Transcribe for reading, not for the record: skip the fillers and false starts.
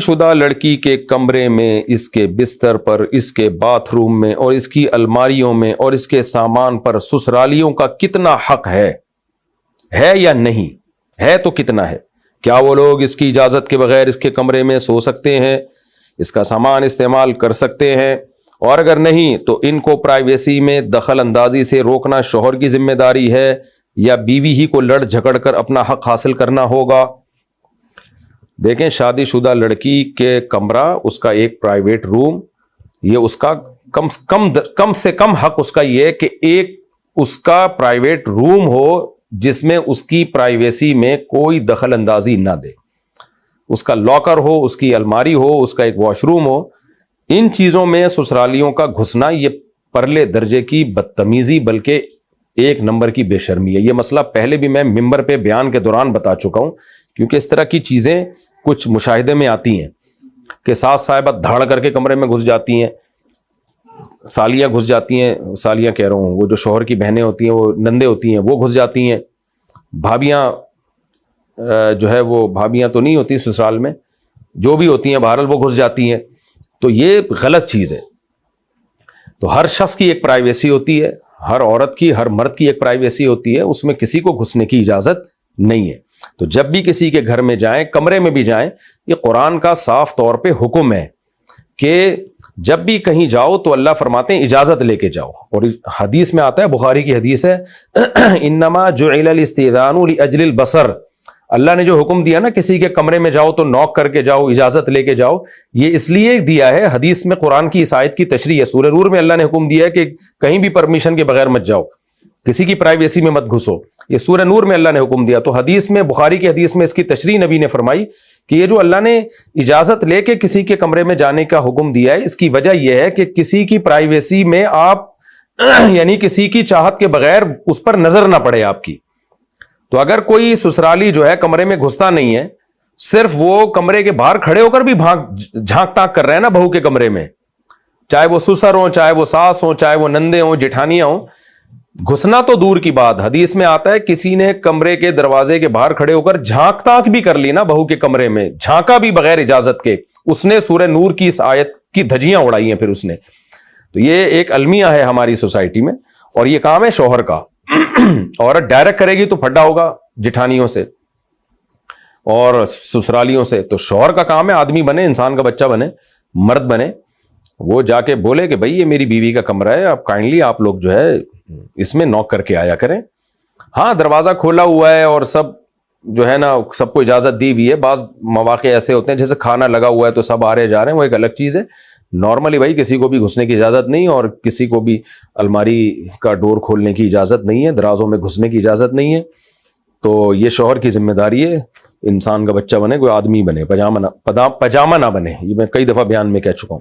شدہ لڑکی کے کمرے میں، اس کے بستر پر، اس کے باتھ روم میں اور اس کی الماریوں میں اور اس کے سامان پر سسرالیوں کا کتنا حق ہے یا نہیں ہے؟ تو کتنا ہے؟ کیا وہ لوگ اس کی اجازت کے بغیر اس کے کمرے میں سو سکتے ہیں، اس کا سامان استعمال کر سکتے ہیں؟ اور اگر نہیں تو ان کو پرائیویسی میں دخل اندازی سے روکنا شوہر کی ذمہ داری ہے یا بیوی ہی کو لڑ جھگڑ کر اپنا حق حاصل کرنا ہوگا؟ دیکھیں، شادی شدہ لڑکی کے کمرہ، اس کا ایک پرائیویٹ روم، یہ اس کا کم سے کم حق اس کا یہ ہے کہ ایک اس کا پرائیویٹ روم ہو جس میں اس کی پرائیویسی میں کوئی دخل اندازی نہ دے، اس کا لاکر ہو، اس کی الماری ہو، اس کا ایک واش روم ہو۔ ان چیزوں میں سسرالیوں کا گھسنا یہ پرلے درجے کی بدتمیزی بلکہ ایک نمبر کی بے شرمی ہے۔ یہ مسئلہ پہلے بھی میں ممبر پہ بیان کے دوران بتا چکا ہوں، کیونکہ اس طرح کی چیزیں کچھ مشاہدے میں آتی ہیں کہ ساس صاحبہ دھاڑ کر کے کمرے میں گھس جاتی ہیں، سالیاں گھس جاتی ہیں، سالیاں کہہ رہا ہوں، وہ جو شوہر کی بہنیں ہوتی ہیں، وہ نندے ہوتی ہیں، وہ گھس جاتی ہیں، بھابیاں جو ہے وہ بھابیاں تو نہیں ہوتی سسرال میں، جو بھی ہوتی ہیں بہرحال وہ گھس جاتی ہیں۔ تو یہ غلط چیز ہے۔ تو ہر شخص کی ایک پرائیویسی ہوتی ہے، ہر عورت کی، ہر مرد کی ایک پرائیویسی ہوتی ہے، اس میں کسی کو گھسنے کی اجازت نہیں ہے۔ تو جب بھی کسی کے گھر میں جائیں، کمرے میں بھی جائیں، یہ قرآن کا صاف طور پہ حکم ہے کہ جب بھی کہیں جاؤ تو اللہ فرماتے ہیں اجازت لے کے جاؤ۔ اور حدیث میں آتا ہے، بخاری کی حدیث ہے، انما جعل الاستئذان لاجل البصر، اللہ نے جو حکم دیا نا کسی کے کمرے میں جاؤ تو نوک کر کے جاؤ، اجازت لے کے جاؤ، یہ اس لیے دیا ہے، حدیث میں قرآن کی اس آیت کی تشریح ہے۔ سورہ نور میں اللہ نے حکم دیا ہے کہ کہیں بھی پرمیشن کے بغیر مت جاؤ، کسی کی پرائیویسی میں مت گھسو، یہ سورہ نور میں اللہ نے حکم دیا۔ تو حدیث میں، بخاری کی حدیث میں اس کی تشریح نبی نے فرمائی کہ یہ جو اللہ نے اجازت لے کے کسی کے کمرے میں جانے کا حکم دیا ہے، اس کی وجہ یہ ہے کہ کسی کی پرائیویسی میں آپ یعنی کسی کی چاہت کے بغیر اس پر نظر نہ پڑے آپ کی۔ تو اگر کوئی سسرالی جو ہے کمرے میں گھستا نہیں ہے، صرف وہ کمرے کے باہر کھڑے ہو کر بھی جھانک تاک کر رہے ہیں نا بہو کے کمرے میں، چاہے وہ سسر ہوں، چاہے وہ ساس ہوں، چاہے وہ نندے ہوں، جٹھانیاں ہوں، گھسنا تو دور کی بات، حدیث میں آتا ہے کسی نے کمرے کے دروازے کے باہر کھڑے ہو کر جھانک تاک بھی کر لی نا بہو کے کمرے میں، جھانکا بھی بغیر اجازت کے، اس نے سورہ نور کی اس آیت کی دھجیاں اڑائی ہیں پھر اس نے۔ تو یہ ایک المیہ ہے ہماری سوسائٹی میں، اور یہ کام ہے شوہر کا۔ عورت ڈائریکٹ کرے گی تو پھڈا ہوگا جٹھانیوں سے اور سسرالیوں سے، تو شوہر کا کام ہے آدمی بنے، انسان کا بچہ بنے، مرد بنے، وہ جا کے بولے کہ بھائی یہ میری بیوی کا کمرہ ہے، آپ کائنڈلی آپ لوگ جو ہے اس میں نوک کر کے آیا کریں۔ ہاں، دروازہ کھولا ہوا ہے اور سب جو ہے نا سب کو اجازت دی ہوئی ہے، بعض مواقع ایسے ہوتے ہیں جیسے کھانا لگا ہوا ہے تو سب آ رہے جا رہے ہیں، وہ ایک الگ چیز ہے۔ نارملی بھائی کسی کو بھی گھسنے کی اجازت نہیں، اور کسی کو بھی الماری کا ڈور کھولنے کی اجازت نہیں ہے، درازوں میں گھسنے کی اجازت نہیں ہے۔ تو یہ شوہر کی ذمہ داری ہے، انسان کا بچہ بنے، کوئی آدمی بنے، پجامہ نہ بنے، یہ میں کئی دفعہ بیان میں کہہ چکا ہوں۔